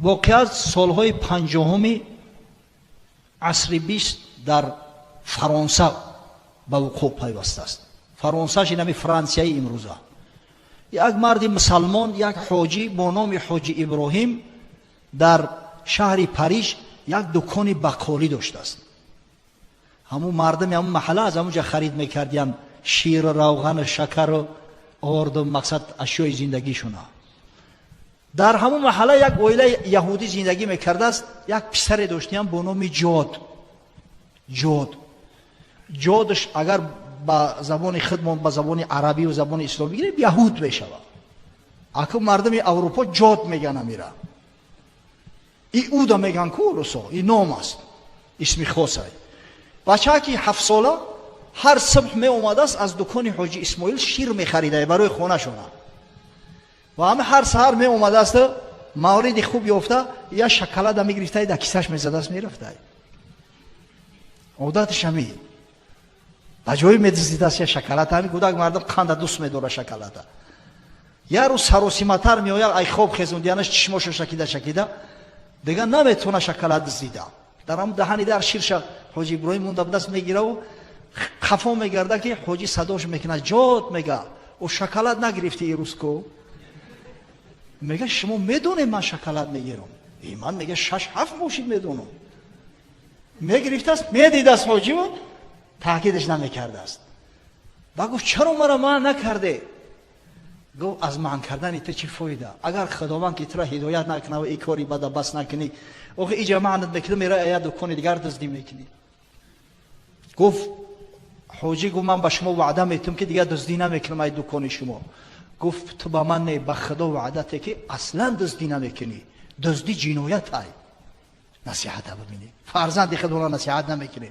واقعا سالهای 50 عصر 20 در فرانسه به وقوع پیوسته است. فرانسه شنمی فرانسیای امروزه. یک مرد مسلمان، یک حاجی با نام حاجی ابراهیم در شهر پاریس یک دکان بقالی داشته است. همون مردم همون محله از همونجا خرید میکردن شیر، روغن، شکر و آرد و مقصد اشیای زندگیشون. در همون محله یک عائله یهودی زندگی میکرده است. یک پسر داشتیم با نام جادش اگر با زبان خودمون با زبان عربی و زبان اسلامی بگیریم یهود میشود. اگه مردم اروپا جاد میگن میره. این اودا میگن کورسو، این نام است، اسم خاصه. بچه که 7 ساله هر صبح می اومده است از دکان حاجی اسماعیل شیر میخریده برای خونه شونه و همه هر سحر می اومده است مورد خوب یافته یا شکلات میگرفته در کیسهش میزده است میرفته. عادتش همین. بجای میدزدیده است یا شکلات همین کودک مردم قند دوست میداره شکلات. یا رو سروسیمتر میآید ای خواب خزوندیانش چشماشو شکیده دیگه نمیتونه شکلات دزدیده. در هم دهانی در شیرش حاجی ابراهیم مونده دست میگیره و خفا میگرده که حاجی صداش میکنه جاد میگه او شکلات نگرفتی این روز کو؟ میگه شما میدونید من شکلات میگیرم. من میگه 6-7 باشید میدونم. میگرفته است میدیده است حاجی و تاکیدش نمیکرده است. بگو چرا مرا من نکرده؟ گو از من کردن تو چی فایده؟ اگر خداوند که تو را هدایت نکنه و این کاری بده بس نکنی اوه اینجا معنت میکنه میره اید دکان دیگر دزدی میکنی. گفت حاجی گفت من به شما وعده میتونم که دیگه دزدی نمیکنم ای دکان شما. گفت تو با من نه به خدا وعدته که اصلا دزدی نمیکنی. دزدی جنایت ای. نصیحت ببینی فرزند خدا را نصیحت نمیکنی.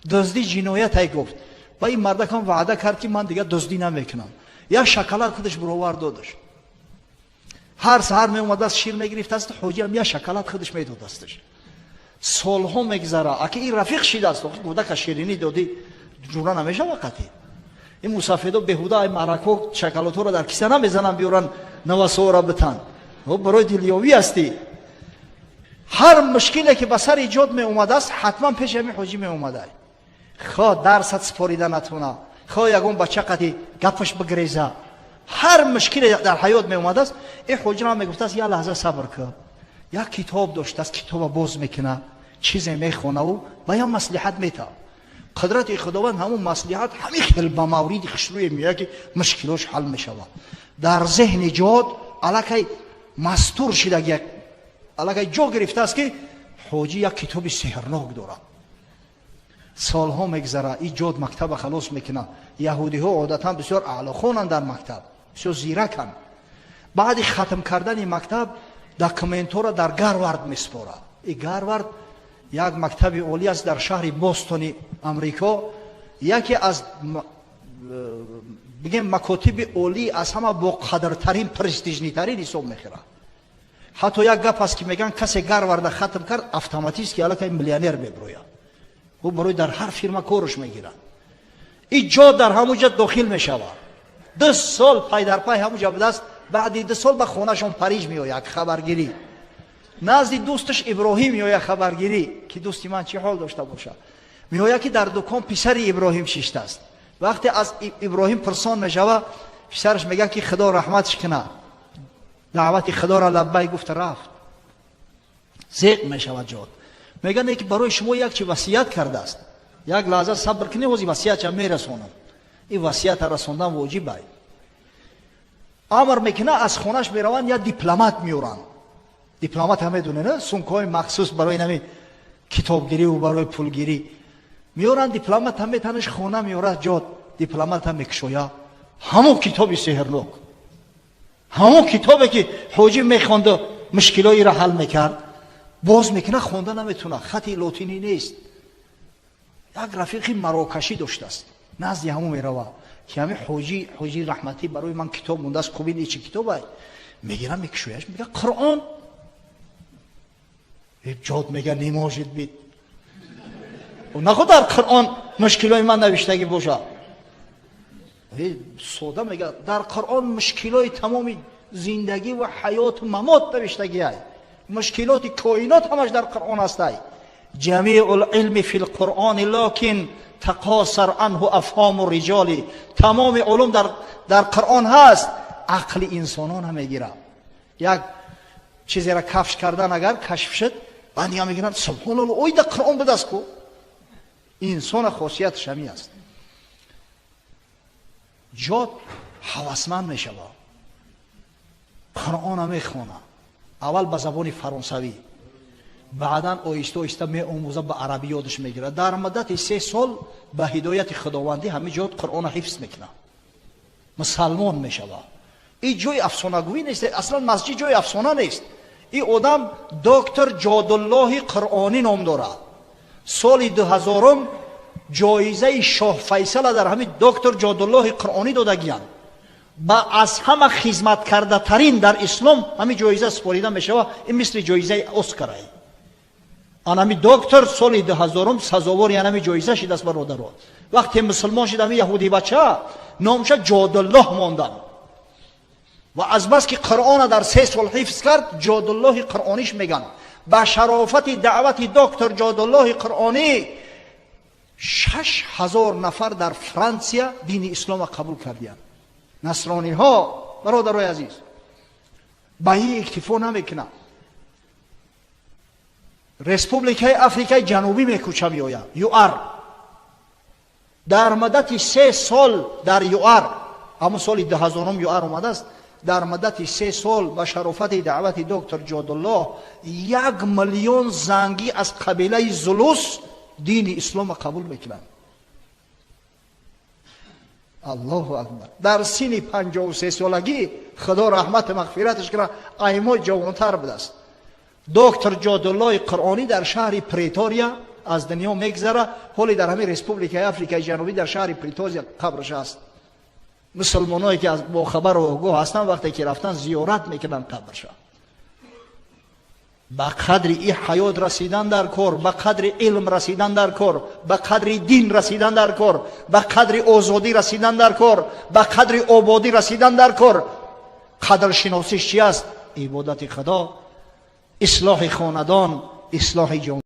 دزدی جنایت ای. گفت با این مرد کم وعده کرد که من دیگه دزدی نمیکنم. یا شکلات خودش برآور دادش. هر سحر می اومد از شیر میگرفت است حاجی هم یا شکلات خودش میداد استش. سالها میگذره اگه این رفیق شده است بوده که شیرینی دادی جورا نمیشه وقتی. این مسافرها بهوده ای مرکو شکلات رو در کیسه نمیزنن بیارن نوسو را بتن. و برای دیلیوی هستی. هر مشکلی که به سر ایجاد می اومده است حتما پیش همین حاجی می اومده. خواه درست سپاریده نتونه. خواه یگون بچه قدی گپش بگریزه. هر مشکلی در حیات می اومده است این حاجی را میگفته است یا لحظه صبر کن. یک کتاب داشته است کتاب باز میکنه چیزی میخونه و بیان مصلحت میته. قدرت خداوند همون مصلحت همین خیلی با مورد خشروی میگه که مشکلش حل میشود. در ذهن جاد الکی مستور شده یک الکی جا گرفته است که حاجی یک کتاب سحرناک داره. سالها میگذره این جاد مکتب خلاص میکنه. یهودی ها عادتا بسیار اعلی خوانند در مکتب بسیار زیرکن. بعد ختم کردن این مکتب داکومنت را در گاروارد میسپاره. این گاروارد یک مکتب عالی است در شهر بوستون امریکا. یکی از بگیم مکاتب عالی از همه با قدرترین پرستیژنی ترین حساب میخوره. حتی یک گپ است که میگن کسی گاروارد ختم کرد اتوماتیک که الان میلیونر میبروید. او برای در هر فیرما کارش میگیرن. این جا در همونجا داخل میشود. 2 سال پای در پای همونجا بوده است. بعد 2 سال به خونهشون پاریس میآید خبرگیری. نزد دوستش ابراهیم میآید خبرگیری که دوستی من چه حال داشته باشه. میآید که در دکان پسر ابراهیم شیشته است. وقتی از ابراهیم پرسان میشود پسرش میگه که خدا رحمتش کنه. دعوت خدا را لبیک گفت رفت. زیق میشود جاد. میگن که برای شما یک چی وصیت کرده است. یک لحظه صبر کنی وزی وصیت چه میرسونم. این وصیت رسوندن واجب است. امر میکنه از خونش میروند یا دیپلمات میورن. دیپلمات هم میدونه نه سونکای مخصوص برای نمی کتابگیری و برای پولگیری میورن. دیپلمات هم میتنش خونه میوره جاد دیپلمات هم میکشویا همون کتابی سحرناک همون کتابی که حاجی میخوند مشکلایی را حل میکرد باز میکنه خونده نمیتونه. خطی لاتینی نیست. یک رفیقی مراکشی داشته است نزد همون میروه که همین حاجی رحمتی برای من کتاب مونده است. خوبی چه کتابه میگیرم میکشویش میگه قرآن. جاد میگه نماجد بید و نخود در قرآن مشکلای من نوشتگی باشه. ساده میگه در قرآن مشکلای تمامی زندگی و حیات و ممات نوشتگی هست. مشکلات کائنات همش در قرآن است. جمیع العلم فی القرآن لکن تقاصر عنه افهام الرجال. تمام علوم در قرآن هست، عقل انسانان هم میگیره. یک چیزی را کفش کردن اگر کشف شد، بعد یا میگن سبحان الله اوی در قرآن بدست کو. انسان خاصیتش همی است. جاد هوسمند میشه، قرآن هم میخونه، اول به زبان فرانسوی، بعدا آیسته آیسته میآموزه به عربی یادش میگیره. در مدت 3 سال به هدایت خداوندی همه جاد قرآن حفظ میکنه، مسلمان میشه. این جای افسانه‌گویی نیست، اصلا مسجد جای افسانه نیست. این آدم دکتر جادالله قرآنی نام داره. سال 2000 جایزه شاه فیصل در همین دکتر جادالله قرآنی دادگیان. با از همه خدمت کرده ترین در اسلام همین جایزه سپاریده میشه. این مثل جایزه اسکار است. آن همین دکتر سال 2000 سزاوار یعنی همین جایزه شد است برادران. وقتی مسلمان شد همین یهودی بچه نامش جادالله ماندن. و از بس که قرآن در 3 سال حفظ کرد، جادالله قرآنیش میگن. با شرافت دعوت دکتر جادالله قرآنی 6000 نفر در فرانسه دین اسلام قبول کردند. نصرانی ها برادرای عزیز با این اکتفا نمیکنه. رسپوبلیکای افریقای جنوبی میکوچه میآید. یوار در مدت 3 سال در یوار، همون سال 2000 یوار اومده است، در مدت 3 سال با شرافت دعوت دکتر جادالله 1 میلیون زنگی از قبیله زلوس دین اسلام قبول میکنند. الله اکبر. در سن 53 سالگی خدا رحمت مغفرتش کنه ایما جوانتر بوده است. دکتر جادالله قرآنی در شهر پریتوریا از دنیا میگذره. حالی در همین رسپوبلیکای آفریقای جنوبی در شهر پریتوریا قبرش است. مسلمانایی که با خبر و آگاه هستن وقتی که رفتن زیارت میکنن قبرش. با قدر این حیات رسیدن در کار، با قدر علم رسیدن در کار، با قدر دین رسیدن در کار، با قدر آزادی رسیدن در کار، با قدر آبادی رسیدن در کار. قدر شناسیش چی است؟ عبادت خدا، اصلاح خاندان، اصلاح جامعه.